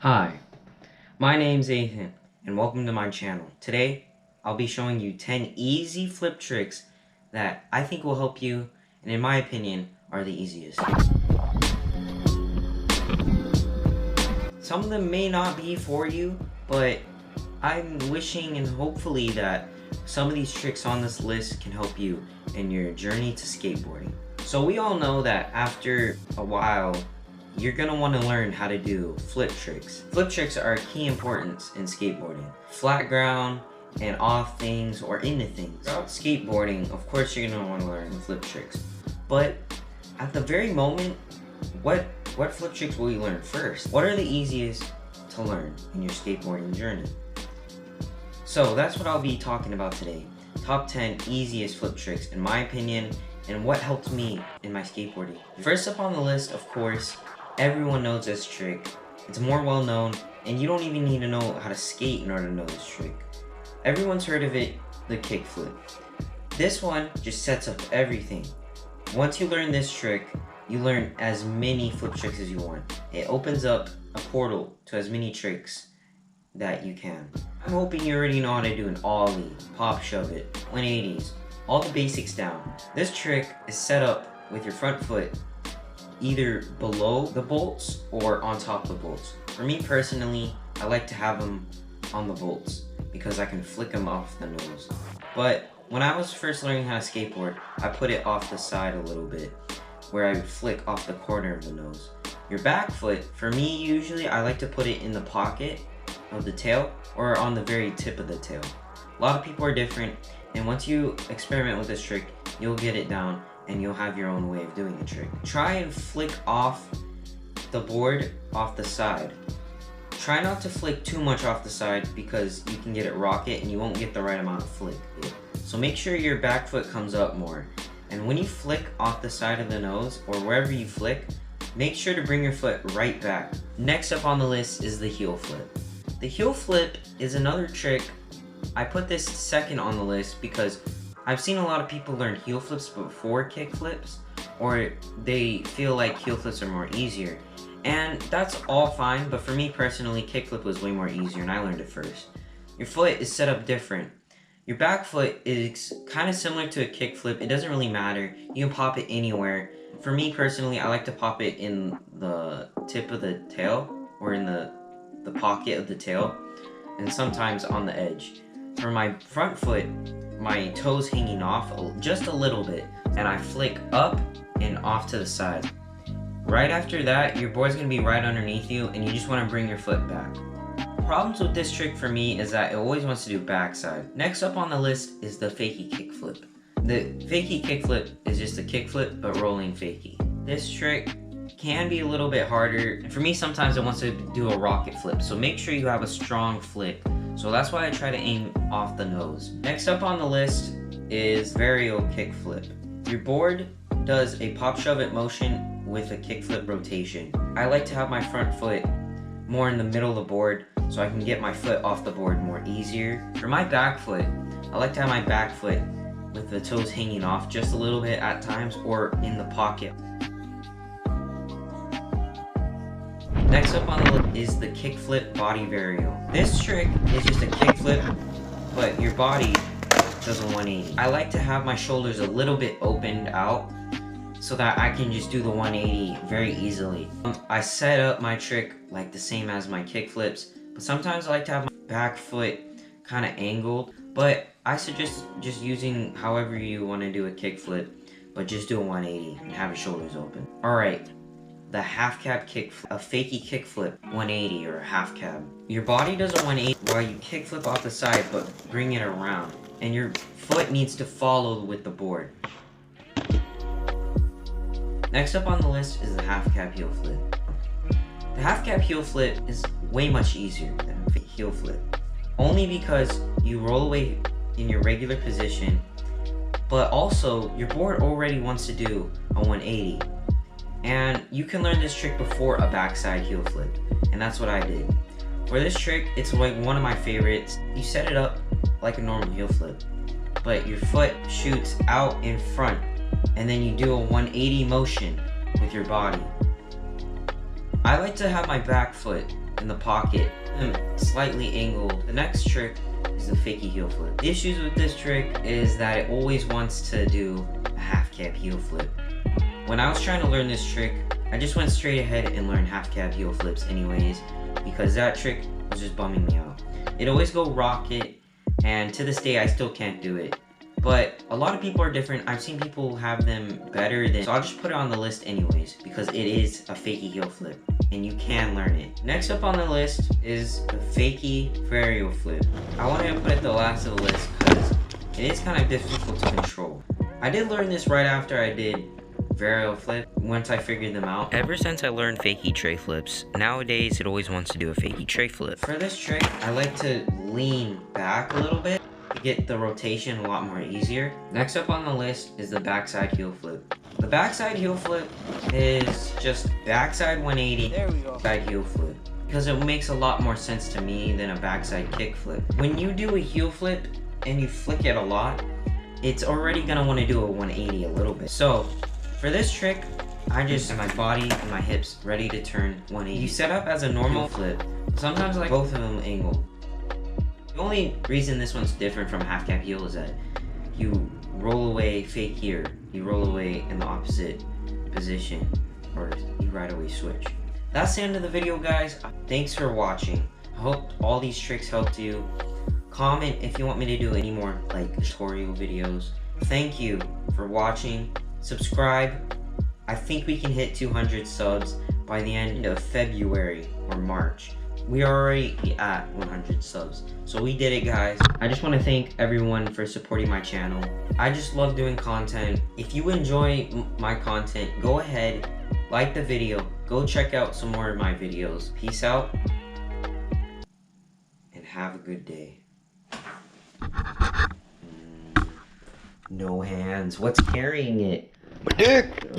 Hi, my name's Ethan, and welcome to my channel. Today, I'll be showing you 10 easy flip tricks that I think will help you, and in my opinion, are the easiest. Some of them may not be for you, but I'm wishing and hopefully that some of these tricks on this list can help you in your journey to skateboarding. So we all know that after a while, you're gonna want to learn how to do flip tricks. Flip tricks are of key importance in skateboarding. Flat ground and off things or into things. Throughout skateboarding, of course you're gonna want to learn flip tricks. But at the very moment, what flip tricks will you learn first? What are the easiest to learn in your skateboarding journey? So that's what I'll be talking about today. Top 10 easiest flip tricks in my opinion and what helped me in my skateboarding. First up on the list, of course, everyone knows this trick. It's more well known, and you don't even need to know how to skate in order to know this trick. Everyone's heard of it, the kickflip. This one just sets up everything. Once you learn this trick, you learn as many flip tricks as you want. It opens up a portal to as many tricks that you can. I'm hoping you already know how to do an ollie, pop shove it, 180s, all the basics down. This trick is set up with your front foot either below the bolts or on top of the bolts. For me personally, I like to have them on the bolts because I can flick them off the nose. But when I was first learning how to skateboard, I put it off the side a little bit where I would flick off the corner of the nose. Your back foot, for me usually, I like to put it in the pocket of the tail or on the very tip of the tail. A lot of people are different, and once you experiment with this trick, you'll get it down and you'll have your own way of doing the trick. Try and flick off the board off the side. Try not to flick too much off the side because you can get it rocket and you won't get the right amount of flick. So make sure your back foot comes up more. And when you flick off the side of the nose or wherever you flick, make sure to bring your foot right back. Next up on the list is the heel flip. The heel flip is another trick. I put this second on the list because I've seen a lot of people learn heel flips before kick flips, or they feel like heel flips are more easier. And that's all fine, but for me personally, kick flip was way more easier and I learned it first. Your foot is set up different. Your back foot is kind of similar to a kick flip. It doesn't really matter. You can pop it anywhere. For me personally, I like to pop it in the tip of the tail or in the pocket of the tail, and sometimes on the edge. For my front foot, my toes hanging off just a little bit, and I flick up and off to the side. Right after that, your board's gonna be right underneath you, and you just want to bring your foot back. Problems with this trick for me is that it always wants to do backside. Next up on the list is the Fakie Kickflip. The Fakie Kickflip is just a kickflip, but rolling fakie. This trick can be a little bit harder. For me, sometimes it wants to do a rocket flip, so make sure you have a strong flick. So that's why I try to aim off the nose. Next up on the list is Varial Kickflip. Your board does a pop shove it motion with a kickflip rotation. I like to have my front foot more in the middle of the board so I can get my foot off the board more easier. For my back foot, I like to have my back foot with the toes hanging off just a little bit at times or in the pocket. Next up on the list is the kickflip body varial. This trick is just a kickflip, but your body does a 180. I like to have my shoulders a little bit opened out so that I can just do the 180 very easily. I set up my trick like the same as my kickflips, but sometimes I like to have my back foot kind of angled, but I suggest just using however you want to do a kickflip, but just do a 180 and have your shoulders open. Alright. The Halfcab Kickflip, a Fakie Kickflip 180 or a Halfcab. Your body does a 180 while you kickflip off the side, but bring it around. And your foot needs to follow with the board. Next up on the list is the Halfcab Heelflip. The Halfcab Heelflip is way much easier than a heel flip. Only because you roll away in your regular position, but also your board already wants to do a 180. And you can learn this trick before a backside heel flip, and that's what I did. For this trick, it's like one of my favorites. You set it up like a normal heel flip, but your foot shoots out in front, and then you do a 180 motion with your body. I like to have my back foot in the pocket, and slightly angled. The next trick is the Fakie Heelflip. The issues with this trick is that it always wants to do a Halfcab Heelflip. When I was trying to learn this trick, I just went straight ahead and learned Halfcab Heelflips anyways, because that trick was just bumming me out. It always go rocket, and to this day I still can't do it. But a lot of people are different. I've seen people have them better than, so I'll just put it on the list anyways, because it is a Fakie Heelflip, and you can learn it. Next up on the list is the Fakie Varial Flip. I wanted to put it the last of the list because it is kind of difficult to control. I did learn this right after I did Varial Flip, once I figured them out. Ever since I learned Fakie tray flips, nowadays it always wants to do a Fakie tray flip. For this trick, I like to lean back a little bit to get the rotation a lot more easier. Next up on the list is the Backside Heelflip. The Backside Heelflip is just backside 180, there we go, backside Heelflip, because it makes a lot more sense to me than a backside kickflip. When you do a heel flip and you flick it a lot, it's already gonna want to do a 180 a little bit. So for this trick, I just have my body and my hips ready to turn 180. You set up as a normal flip. Sometimes I like both of them angled. The only reason this one's different from Halfcab Heel is that you roll away fake here, you roll away in the opposite position, or you right away switch. That's the end of the video, guys. Thanks for watching. I hope all these tricks helped you. Comment if you want me to do any more like tutorial videos. Thank you for watching. Subscribe. I think we can hit 200 subs by the end of February or March. We are already at 100 subs, so we did it, guys. I just want to thank everyone for supporting my channel. I just love doing content. If you enjoy my content, go ahead, like the video, go check out some more of my videos. Peace out, and have a good day. No hands. What's carrying it? My dick!